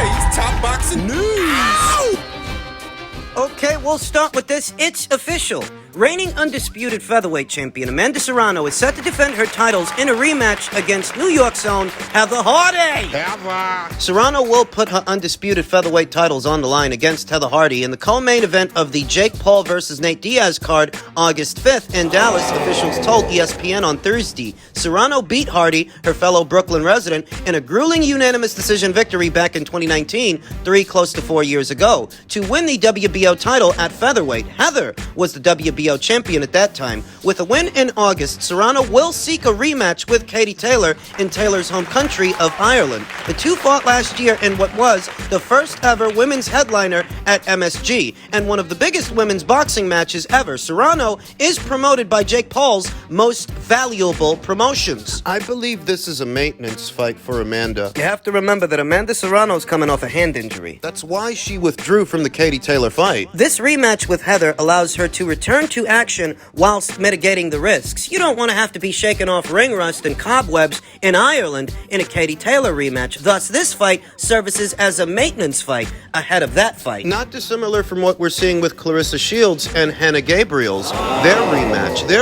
today's top boxing news. Ow! Okay, we'll start with this. It's official. Reigning undisputed featherweight champion Amanda Serrano is set to defend her titles in a rematch against New York's own Heather Hardy. Serrano will put her undisputed featherweight titles on the line against Heather Hardy in the co-main event of the Jake Paul vs. Nate Diaz card August 5th in Dallas, officials told ESPN on Thursday. Serrano beat Hardy, her fellow Brooklyn resident, in a grueling unanimous decision victory back in 2019, close to 4 years ago, to win the WBO title at featherweight. Heather was the WBO champion at that time. With a win in August, Serrano will seek a rematch with Katie Taylor in Taylor's home country of Ireland. The two fought last year in what was the first ever women's headliner at MSG and one of the biggest women's boxing matches ever. Serrano is promoted by Jake Paul's most valuable promotions. I believe this is a maintenance fight for Amanda. You have to remember that Amanda Serrano's coming off a hand injury. That's why she withdrew from the Katie Taylor fight. This rematch with Heather allows her to return to action whilst mitigating the risks. You don't want to have to be shaking off ring rust and cobwebs in Ireland in a Katie Taylor rematch. Thus, this fight services as a maintenance fight ahead of that fight. Not dissimilar from what we're seeing with Clarissa Shields and Hannah Gabriel's. Their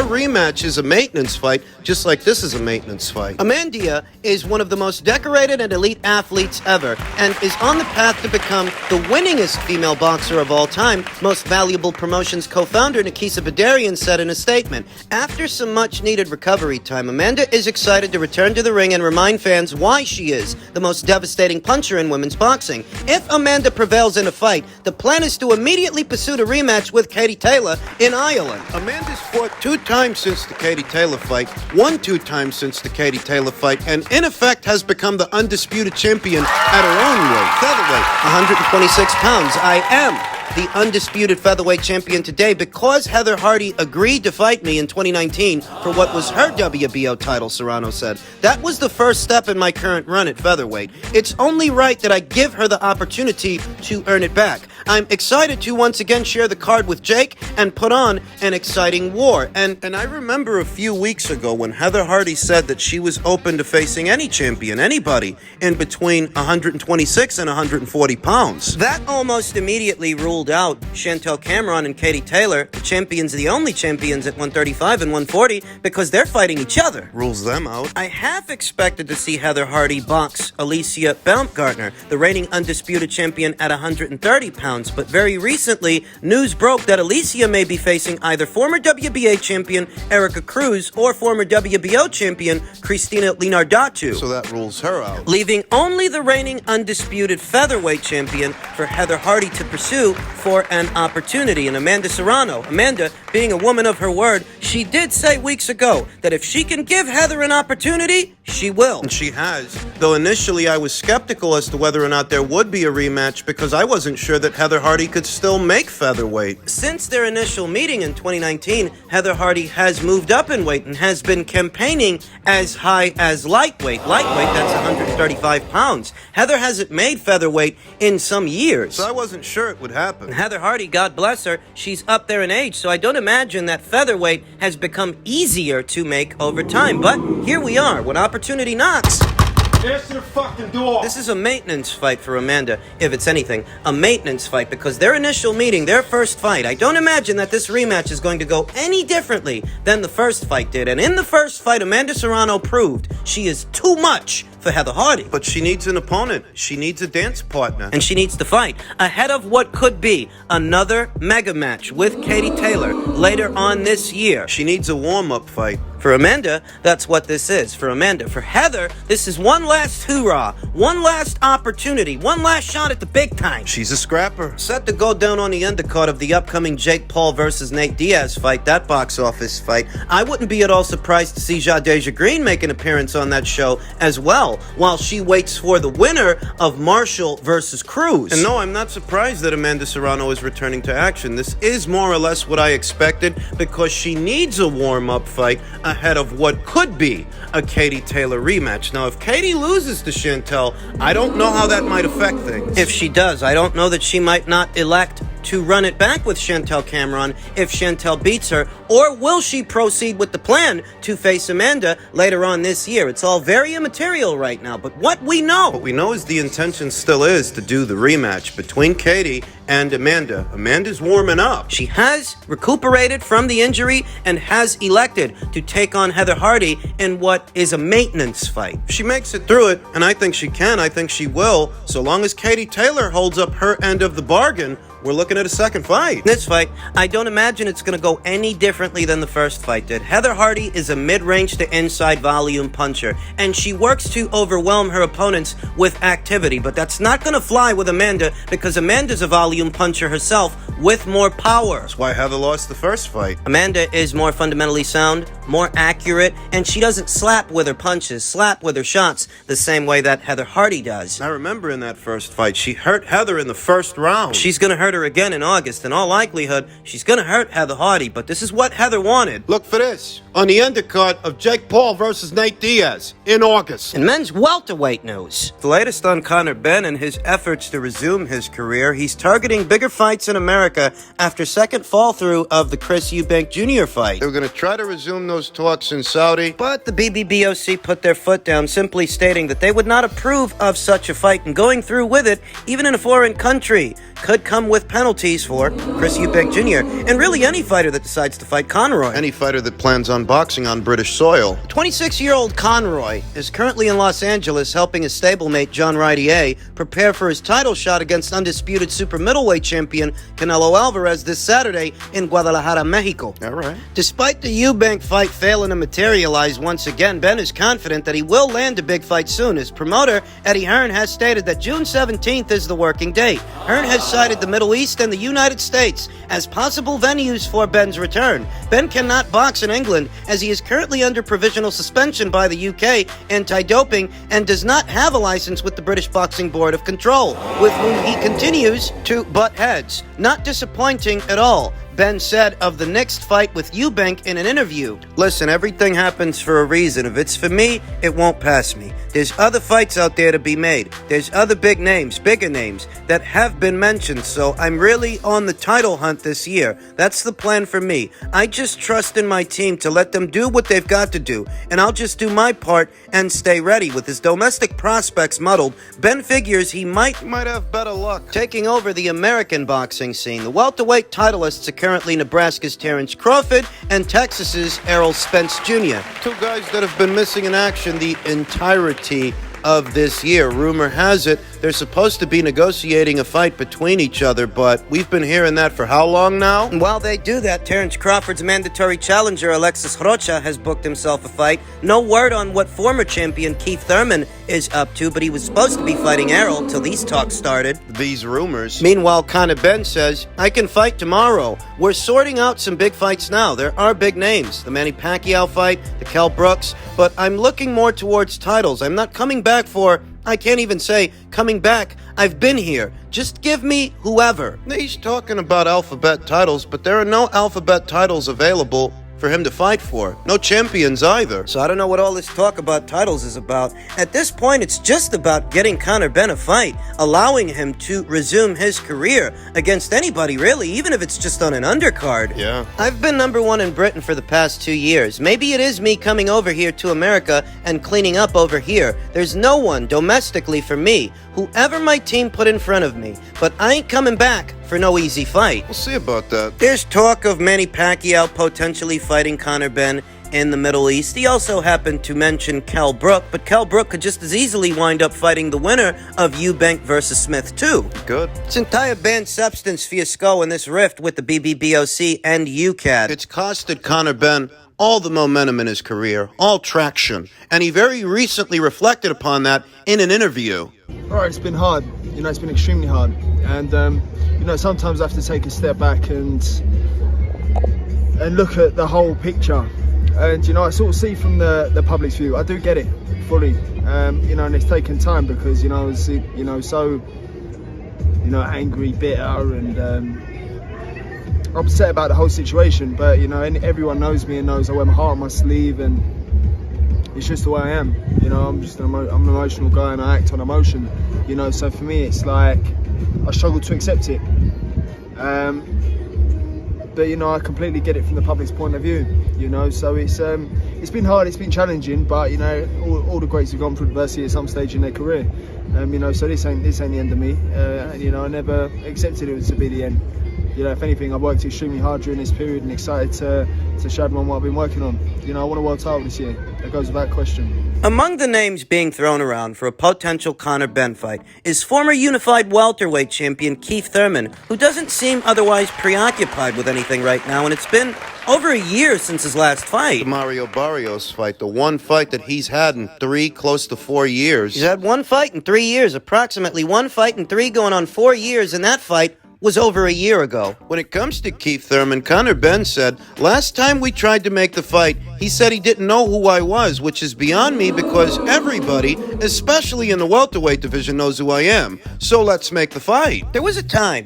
rematch is a maintenance fight, just like this is a maintenance fight. Amanda is one of the most decorated and elite athletes ever, and is on the path to become the winningest female boxer of all time, Most Valuable Promotions co-founder Nikisa Badarian said in a statement. After some much-needed recovery time, Amanda is excited to return to the ring and remind fans why she is the most devastating puncher in women's boxing. If Amanda prevails in a fight, the plan is to immediately pursue a rematch with Katie Taylor in Ireland. Amanda's fought 2 times since the Katie Taylor fight, won 2 times since the Katie Taylor fight, and in effect has become the undisputed champion at her own weight, featherweight. 126 pounds. I am the undisputed featherweight champion today because Heather Hardy agreed to fight me in 2019 for what was her WBO title, Serrano said. That was the first step in my current run at featherweight. It's only right that I give her the opportunity to earn it back. I'm excited to once again share the card with Jake and put on an exciting war. And I remember a few weeks ago when Heather Hardy said that she was open to facing any champion, anybody, in between 126 and 140 pounds. That almost immediately ruled out Chantel Cameron and Katie Taylor, the only champions at 135 and 140, because they're fighting each other. Rules them out. I half expected to see Heather Hardy box Alicia Baumgartner, the reigning undisputed champion at 130 pounds, but very recently, news broke that Alicia may be facing either former WBA champion Erica Cruz or former WBO champion Christina Linardatu. So that rules her out. Leaving only the reigning undisputed featherweight champion for Heather Hardy to pursue for an opportunity. And Amanda Serrano, being a woman of her word, she did say weeks ago that if she can give Heather an opportunity, she will. And she has. Though initially I was skeptical as to whether or not there would be a rematch because I wasn't sure that Heather Hardy could still make featherweight. Since their initial meeting in 2019, Heather Hardy has moved up in weight and has been campaigning as high as lightweight. Lightweight, that's 135 pounds. Heather hasn't made featherweight in some years. So I wasn't sure it would happen. Heather Hardy, God bless her, she's up there in age, so I don't imagine that featherweight has become easier to make over time. But here we are, when opportunity knocks. Answer the fucking door. This is a maintenance fight for Amanda, if it's anything. A maintenance fight, because their initial meeting, their first fight, I don't imagine that this rematch is going to go any differently than the first fight did. And in the first fight, Amanda Serrano proved she is too much for Heather Hardy. But she needs an opponent. She needs a dance partner. And she needs to fight ahead of what could be another mega match with Katie Taylor later on this year. She needs a warm-up fight. For Amanda, that's what this is. For Amanda. For Heather, this is one last hoorah, one last opportunity, one last shot at the big time. She's a scrapper. Set to go down on the undercard of the upcoming Jake Paul versus Nate Diaz fight, that box office fight. I wouldn't be at all surprised to see Jadeja Green make an appearance on that show as well, while she waits for the winner of Marshall versus Cruz. And no, I'm not surprised that Amanda Serrano is returning to action. This is more or less what I expected because she needs a warm-up fight ahead of what could be a Katie Taylor rematch. Now, if Katie loses to Chantel, I don't know how that might affect things. If she does, I don't know that she might not elect to run it back with Chantel Cameron if Chantel beats her, or will she proceed with the plan to face Amanda later on this year? It's all very immaterial right now, but what we know is the intention still is to do the rematch between Katie and Amanda. Amanda's warming up. She has recuperated from the injury and has elected to take on Heather Hardy in what is a maintenance fight. If she makes it through it, and I think she can, I think she will, so long as Katie Taylor holds up her end of the bargain, we're looking at a second fight. This fight, I don't imagine it's going to go any differently than the first fight did. Heather Hardy is a mid-range to inside volume puncher, and she works to overwhelm her opponents with activity, but that's not going to fly with Amanda because Amanda's a volume puncher herself with more power. That's why Heather lost the first fight. Amanda is more fundamentally sound, more accurate, and she doesn't slap with her punches, slap with her shots the same way that Heather Hardy does. I remember in that first fight, she hurt Heather in the first round. She's going to hurt her again in August. In all likelihood, she's going to hurt Heather Hardy, but this is what Heather wanted. Look for this on the undercard of Jake Paul versus Nate Diaz in August. In men's welterweight news, The latest on Conor Benn and his efforts to resume his career. He's targeting bigger fights in America after second fall through of the Chris Eubank Jr. fight. They were going to try to resume those talks in Saudi, but the BBBOC put their foot down, simply stating that they would not approve of such a fight, and going through with it, even in a foreign country, could come with penalties for Chris Eubank Jr. and really any fighter that decides to fight Conroy. Any fighter that plans on boxing on British soil. 26-year-old Conroy is currently in Los Angeles helping his stablemate John Rydier prepare for his title shot against undisputed super middleweight champion Canelo Alvarez this Saturday in Guadalajara, Mexico. All right. Despite the Eubank fight failing to materialize once again, Ben is confident that he will land a big fight soon. His promoter, Eddie Hearn, has stated that June 17th is the working date. Hearn has cited the Middle East and the United States as possible venues for Ben's return. Ben cannot box in England as he is currently under provisional suspension by the UK anti-doping and does not have a license with the British Boxing Board of Control, with whom he continues to butt heads. Not disappointing at all, Ben said of the next fight with Eubank in an interview. Listen, everything happens for a reason. If it's for me, it won't pass me. There's other fights out there to be made. There's other big names, bigger names, that have been mentioned, so I'm really on the title hunt this year. That's the plan for me. I just trust in my team to let them do what they've got to do, and I'll just do my part and stay ready. With his domestic prospects muddled, Ben figures he might have better luck taking over the American boxing scene. The welterweight titleists are currently Nebraska's Terrence Crawford and Texas's Errol Spence Jr. Two guys that have been missing in action the entirety of this year. Rumor has it they're supposed to be negotiating a fight between each other, but we've been hearing that for how long now? And while they do that, Terrence Crawford's mandatory challenger, Alexis Rocha, has booked himself a fight. No word on what former champion Keith Thurman is up to, but he was supposed to be fighting Errol till these talks started. These rumors. Meanwhile, Conor Benn says, I can fight tomorrow. We're sorting out some big fights now. There are big names. The Manny Pacquiao fight, the Kell Brooks, but I'm looking more towards titles. I'm not coming back for, I can't even say coming back. I've been here. Just give me whoever. He's talking about alphabet titles, but there are no alphabet titles available for him to fight for. No champions either. So I don't know what all this talk about titles is about. At this point, it's just about getting Conor Benn a fight, allowing him to resume his career against anybody, really, even if it's just on an undercard. Yeah. I've been number one in Britain for the past 2 years. Maybe it is me coming over here to America and cleaning up over here. There's no one domestically for me, whoever my team put in front of me. But I ain't coming back for no easy fight. We'll see about that. There's talk of Manny Pacquiao potentially fighting Conor Benn in the Middle East. He also happened to mention Kell Brook, but Kell Brook could just as easily wind up fighting the winner of Eubank versus Smith too. Good. This entire banned substance fiasco and this rift with the BBBOC and UCAD. It's costed Conor Benn all the momentum in his career, all traction, and he very recently reflected upon that in an interview. All right, it's been hard. It's been extremely hard, and sometimes I have to take a step back and look at the whole picture. And I sort of see from the public's view. I do get it fully, and it's taken time because I was so angry, bitter, and upset about the whole situation. But everyone knows me and knows I wear my heart on my sleeve, and it's just the way I am. I'm just I'm an emotional guy and I act on emotion. So for me, it's like I struggle to accept it. But you know, I completely get it from the public's point of view. You know, so it's been hard, it's been challenging, but you know, all the greats have gone through adversity at some stage in their career. You know, so this ain't the end of me. You know, I never accepted it to be the end. You know, if anything, I worked extremely hard during this period and excited to show everyone what I've been working on. You know, I want a world title this year. That goes without question. Among the names being thrown around for a potential Conor Benn fight is former unified welterweight champion Keith Thurman, who doesn't seem otherwise preoccupied with anything right now, and it's been over a year since his last fight. The Mario Barrios fight, the one fight that he's had in close to 4 years. He's had one fight in 3 years, approximately one fight in 3 going on 4 years, and that fight was over a year ago. When it comes to Keith Thurman, Conor Benn said, last time we tried to make the fight, he said he didn't know who I was, which is beyond me because everybody, especially in the welterweight division, knows who I am. So let's make the fight. There was a time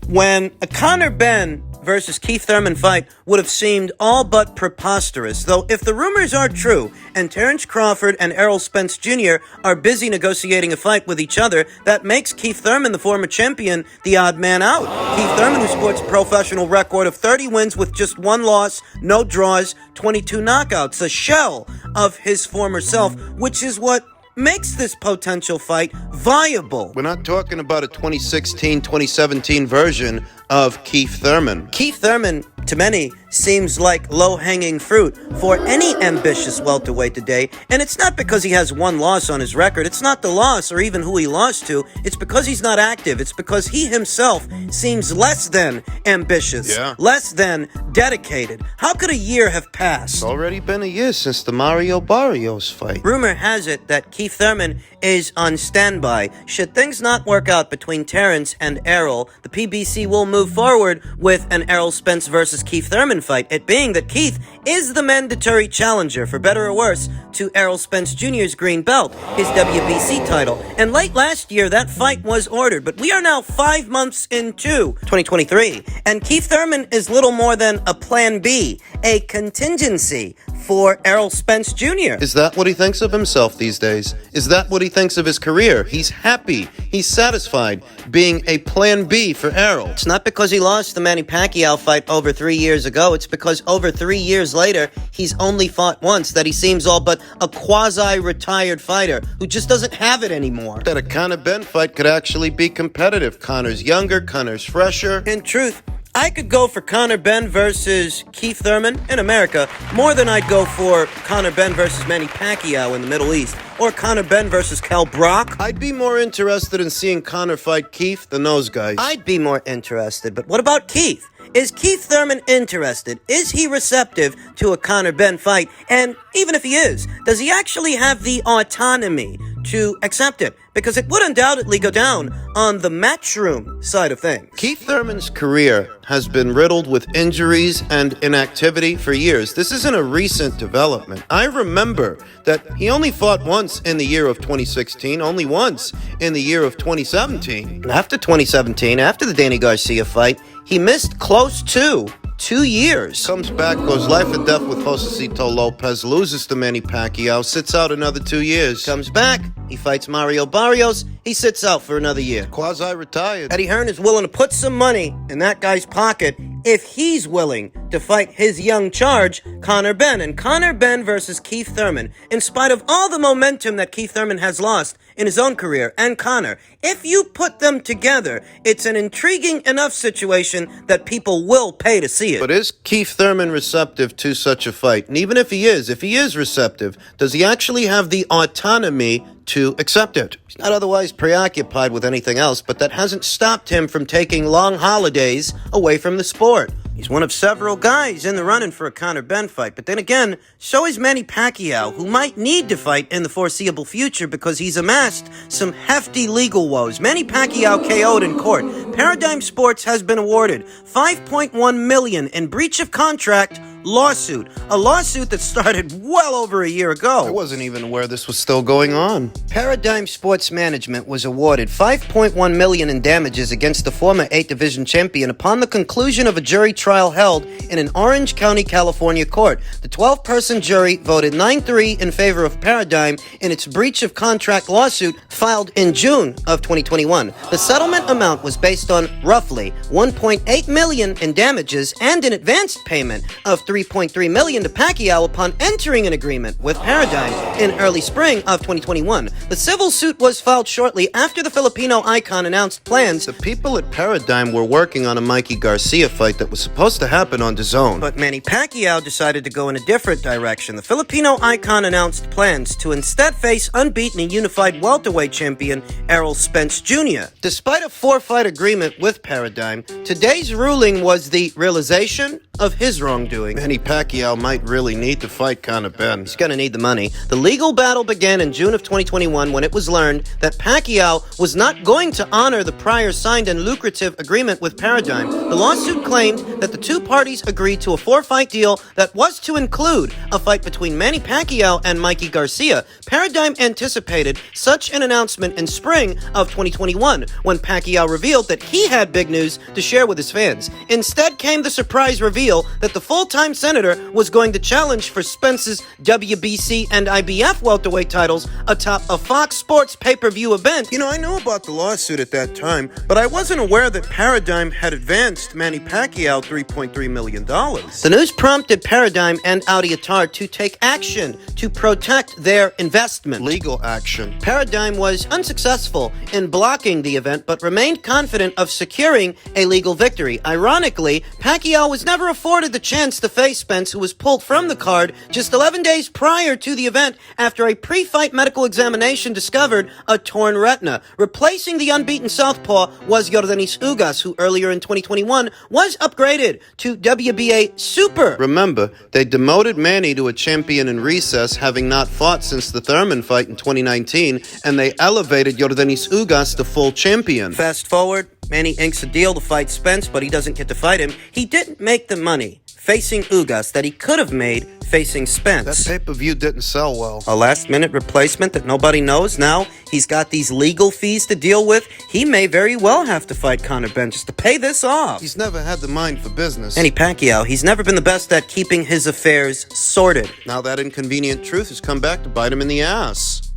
when a Conor Benn versus Keith Thurman fight would have seemed all but preposterous, though if the rumors are true and Terrence Crawford and Errol Spence Jr. are busy negotiating a fight with each other, that makes Keith Thurman, the former champion, the odd man out. Keith Thurman, who sports a professional record of 30 wins with just 1 loss, no draws, 22 knockouts, a shell of his former self, which is what makes this potential fight viable. We're not talking about a 2016, 2017 version of Keith Thurman. Keith Thurman, to many, seems like low-hanging fruit for any ambitious welterweight today, and it's not because he has 1 loss on his record. It's not the loss or even who he lost to. It's because he's not active. It's because he himself seems less than ambitious, less than dedicated. How could a year have passed? It's already been a year since the Mario Barrios fight. Rumor has it that Keith Thurman is on standby. Should things not work out between Terrence and Errol, the PBC will move forward with an Errol Spence versus Keith Thurman fight, it being that Keith is the mandatory challenger, for better or worse, to Errol Spence Jr.'s green belt, his WBC title. And late last year, that fight was ordered, but we are now 5 months into 2023, and Keith Thurman is little more than a plan B, a contingency for Errol Spence Jr. Is that what he thinks of himself these days? Is that what he thinks of his career? He's happy. He's satisfied being a plan B for Errol. It's not because he lost the Manny Pacquiao fight over 3 years ago. It's because over 3 years later, he's only fought once, that he seems all but a quasi-retired fighter who just doesn't have it anymore. That a Conor Benn fight could actually be competitive. Conor's younger, Conor's fresher. In truth, I could go for Conor Benn versus Keith Thurman in America more than I'd go for Conor Benn versus Manny Pacquiao in the Middle East, or Conor Benn versus Brook. I'd be more interested in seeing Conor fight Keith than those guys. I'd be more interested, but what about Keith? Is Keith Thurman interested? Is he receptive to a Conor Benn fight? And even if he is, does he actually have the autonomy to accept it? Because it would undoubtedly go down on the matchroom side of things. Keith Thurman's career has been riddled with injuries and inactivity for years. This isn't a recent development. I remember that he only fought once in the year of 2016, only once in the year of 2017. After 2017, after the Danny Garcia fight, he missed close to 2 years. Comes back, goes life and death with Josecito Lopez, loses to Manny Pacquiao, sits out another 2 years. Comes back, he fights Mario Barrios, he sits out for another year. Quasi-retired. Eddie Hearn is willing to put some money in that guy's pocket if he's willing to fight his young charge, Conor Benn. And Conor Benn versus Keith Thurman, in spite of all the momentum that Keith Thurman has lost in his own career, and Conor, if you put them together, it's an intriguing enough situation that people will pay to see it. But is Keith Thurman receptive to such a fight? And even if he is receptive, does he actually have the autonomy to accept it? He's not otherwise preoccupied with anything else, but that hasn't stopped him from taking long holidays away from the sport. He's one of several guys in the running for a Conor Benn fight, but then again, so is Manny Pacquiao, who might need to fight in the foreseeable future because he's amassed some hefty legal woes. Manny Pacquiao KO'd in court. Paradigm Sports has been awarded $5.1 million in breach of contract lawsuit. A lawsuit that started well over a year ago. I wasn't even aware this was still going on. Paradigm Sports Management was awarded $5.1 million in damages against the former 8th Division champion upon the conclusion of a jury trial held in an Orange County, California court. The 12-person jury voted 9-3 in favor of Paradigm in its breach of contract lawsuit filed in June of 2021. The settlement amount was based on roughly $1.8 million in damages and an advanced payment of $3.3 million to Pacquiao upon entering an agreement with Paradigm in early spring of 2021. The civil suit was filed shortly after the Filipino icon announced plans. The people at Paradigm were working on a Mikey Garcia fight that was supposed to happen on DAZN. But Manny Pacquiao decided to go in a different direction. The Filipino icon announced plans to instead face unbeaten and unified welterweight champion Errol Spence Jr. Despite a 4-fight agreement with Paradigm, today's ruling was the realization of his wrongdoing. Manny Pacquiao might really need to fight Conor Benn. He's gonna need the money. The legal battle began in June of 2021 when it was learned that Pacquiao was not going to honor the prior signed and lucrative agreement with Paradigm. The lawsuit claimed that the two parties agreed to a 4-fight deal that was to include a fight between Manny Pacquiao and Mikey Garcia. Paradigm anticipated such an announcement in spring of 2021 when Pacquiao revealed that he had big news to share with his fans. Instead came the surprise reveal that the full-time senator was going to challenge for Spence's WBC and IBF welterweight titles atop a Fox Sports pay-per-view event. You know, I knew about the lawsuit at that time, but I wasn't aware that Paradigm had advanced Manny Pacquiao $3.3 million. The news prompted Paradigm and Audi Attar to take action to protect their investment. Legal action. Paradigm was unsuccessful in blocking the event, but remained confident of securing a legal victory. Ironically, Pacquiao was never afforded the chance to face Spence, who was pulled from the card just 11 days prior to the event after a pre-fight medical examination discovered a torn retina. Replacing the unbeaten southpaw was Yordenis Ugas, who earlier in 2021 was upgraded to WBA Super. Remember, they demoted Manny to a champion in recess, having not fought since the Thurman fight in 2019, and they elevated Yordenis Ugas to full champion. Fast forward, Manny inks a deal to fight Spence, but he doesn't get to fight him. He didn't make the money facing Ugas that he could have made facing Spence. That pay-per-view didn't sell well. A last-minute replacement that nobody knows. Now he's got these legal fees to deal with. He may very well have to fight Conor Benn just to pay this off. He's never had the mind for business. Manny Pacquiao, he's never been the best at keeping his affairs sorted. Now that inconvenient truth has come back to bite him in the ass.